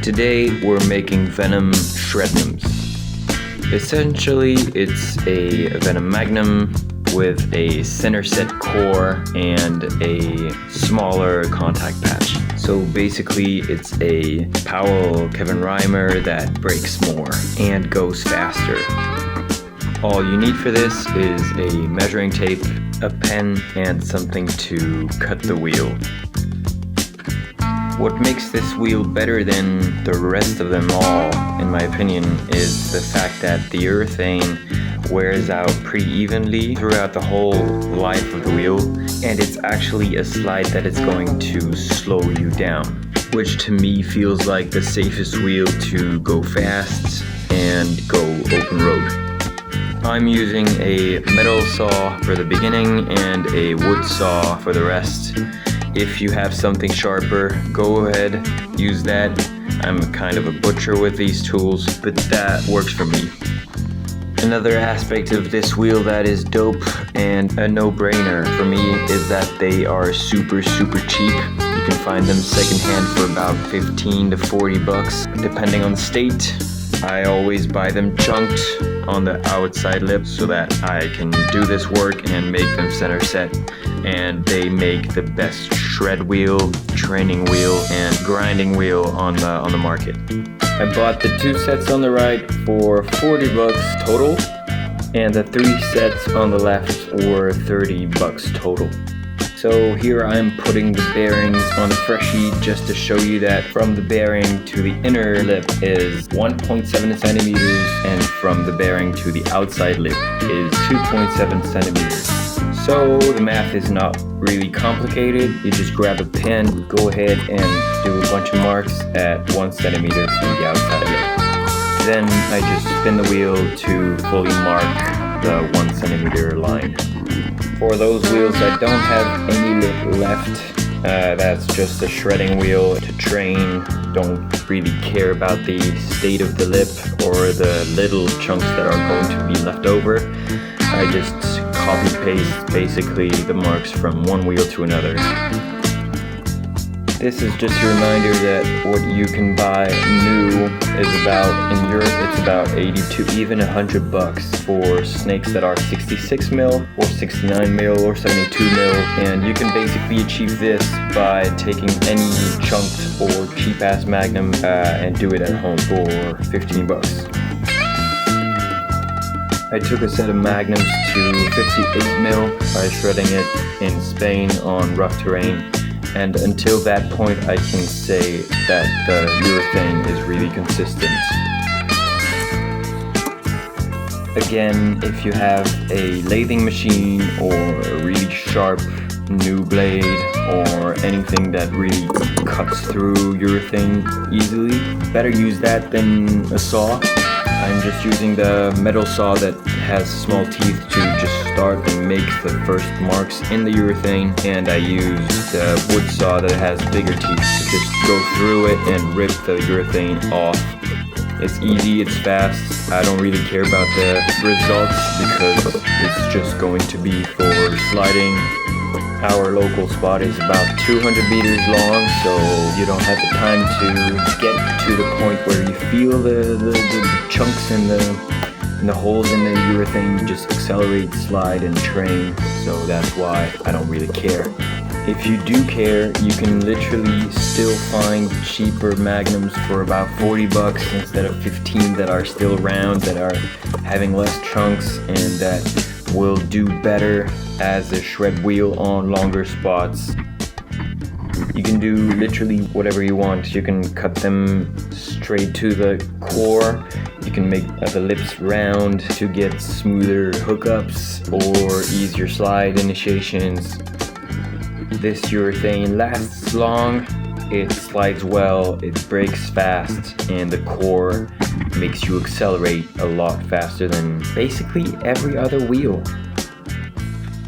Today we're making Venom Shrednums. Essentially, it's a Venom Magnum with a center set core and a smaller contact patch. So basically, it's a Powell Kevin Reimer that breaks more and goes faster. All you need for this is a measuring tape, a pen, and something to cut the wheel. What makes this wheel better than the rest of them all, in my opinion, is the fact that the urethane wears out pretty evenly throughout the whole life of the wheel, and it's actually a slide that is going to slow you down, which to me feels like the safest wheel to go fast and go open road. I'm using a metal saw for the beginning and a wood saw for the rest. If you have something sharper, go ahead, use that. I'm kind of a butcher with these tools, but that works for me. Another aspect of this wheel that is dope and a no-brainer for me is that they are super cheap. You can find them secondhand for about 15 to 40 bucks, depending on the state. I always buy them chunked on the outside lip so that I can do this work and make them center set. And they make the best shred wheel, training wheel, and grinding wheel on the market. I bought the 2 sets on the right for 40 bucks total, and the 3 sets on the left were 30 bucks total. So here I'm putting the bearings on the fresh sheet just to show you that from the bearing to the inner lip is 1.7 centimeters, and from the bearing to the outside lip is 2.7 centimeters. So the math is not really complicated. You just grab a pen, go ahead and do a bunch of marks at 1 centimeter from the outside lip. Then I just spin the wheel to fully mark the 1 centimeter line. For those wheels that don't have any lip left, that's just a shredding wheel to train. Don't really care about the state of the lip or the little chunks that are going to be left over. I just copy paste basically the marks from one wheel to another. This is just a reminder that what you can buy new is about, in Europe, it's about 80 to even 100 bucks for snakes that are 66 mil or 69 mil or 72 mil, and you can basically achieve this by taking any chunked or cheap ass Magnum and do it at home for 15 bucks. I took a set of Magnums to 58 mil by shredding it in Spain on rough terrain. And until that point, I can say that the urethane is really consistent. Again, if you have a lathing machine or a really sharp new blade or anything that really cuts through urethane easily, better use that than a saw. I'm just using the metal saw that has small teeth to just start and make the first marks in the urethane, and I used the wood saw that has bigger teeth to just go through it and rip the urethane off. It's easy, it's fast. I don't really care about the results because it's just going to be for sliding. Our local spot is about 200 meters long, so you don't have the time to get to the point where you feel the chunks and the holes in the urethane. You just accelerate, slide, and train, so that's why I don't really care. If you do care, you can literally still find cheaper Magnums for about 40 bucks instead of 15 that are still round, that are having less chunks, and that will do better as a shred wheel on longer spots. You can do literally whatever you want. You can cut them straight to the core. You can make the lips round to get smoother hookups or easier slide initiations. This urethane lasts long, it slides well, it breaks fast, and the core makes you accelerate a lot faster than basically every other wheel.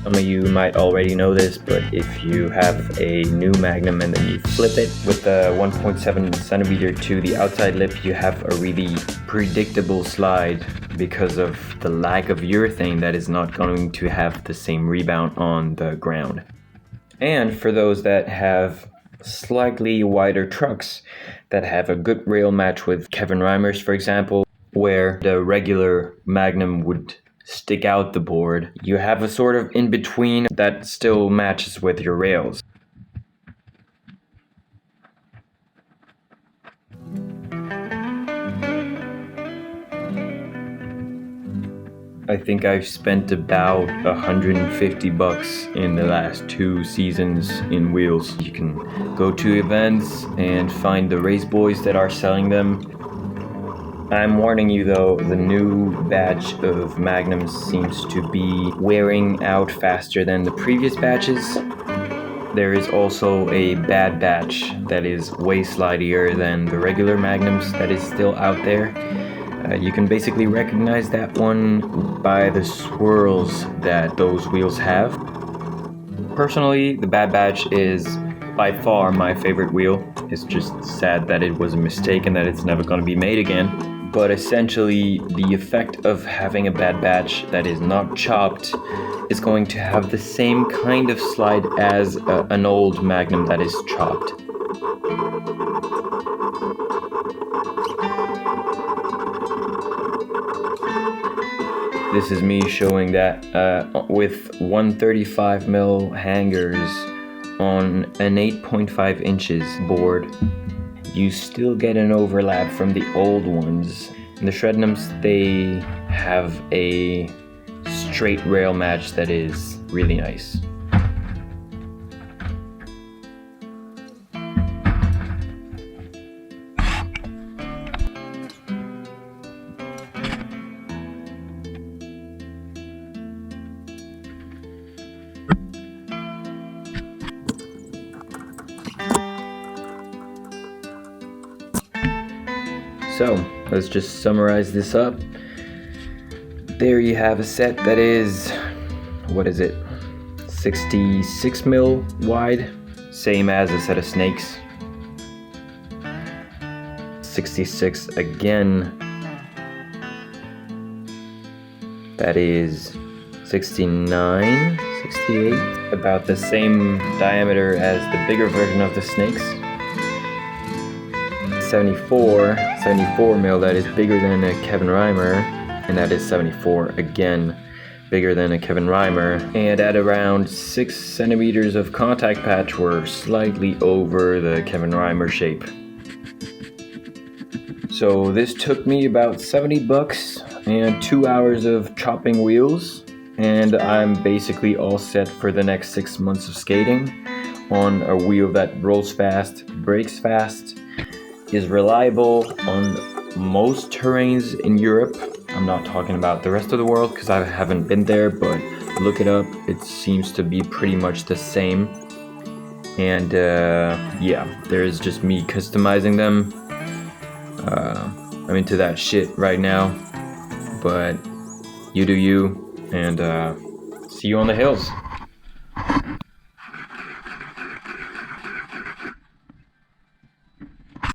Some of you might already know this, but if you have a new Magnum and then you flip it with the 1.7 centimeter to the outside lip, you have a really predictable slide because of the lack of urethane that is not going to have the same rebound on the ground. And for those that have slightly wider trucks that have a good rail match with Kevin Reimer's, for example, where the regular Magnum would stick out the board. You have a sort of in-between that still matches with your rails. I think I've spent about $150 in the last 2 seasons in wheels. You can go to events and find the race boys that are selling them. I'm warning you though, the new batch of Magnums seems to be wearing out faster than the previous batches. There is also a bad batch that is way slidier than the regular Magnums that is still out there. You can basically recognize that one by the swirls that those wheels have. Personally, the bad batch is by far my favorite wheel. It's just sad that it was a mistake and that it's never going to be made again. But essentially, the effect of having a bad batch that is not chopped is going to have the same kind of slide as an old Magnum that is chopped. This is me showing that with 135mm hangers on an 8.5 inches board, you still get an overlap from the old ones. In the Shrednums, they have a straight rail match that is really nice. So, let's just summarize this up. There you have a set that is, what is it, 66mm wide, same as a set of snakes. 66 again, that is 69, 68, about the same diameter as the bigger version of the snakes. 74mm, that is bigger than a Kevin Reimer, and that is 74 again, bigger than a Kevin Reimer, and at around 6 centimeters of contact patch, we're slightly over the Kevin Reimer shape. So this took me about $70 and 2 hours of chopping wheels, and I'm basically all set for the next 6 months of skating on a wheel that rolls fast, brakes fast, is reliable on most terrains in Europe. I'm not talking about the rest of the world because I haven't been there, but look it up. It seems to be pretty much the same. And yeah, there's just me customizing them. I'm into that shit right now, but you do you, and see you on the hills.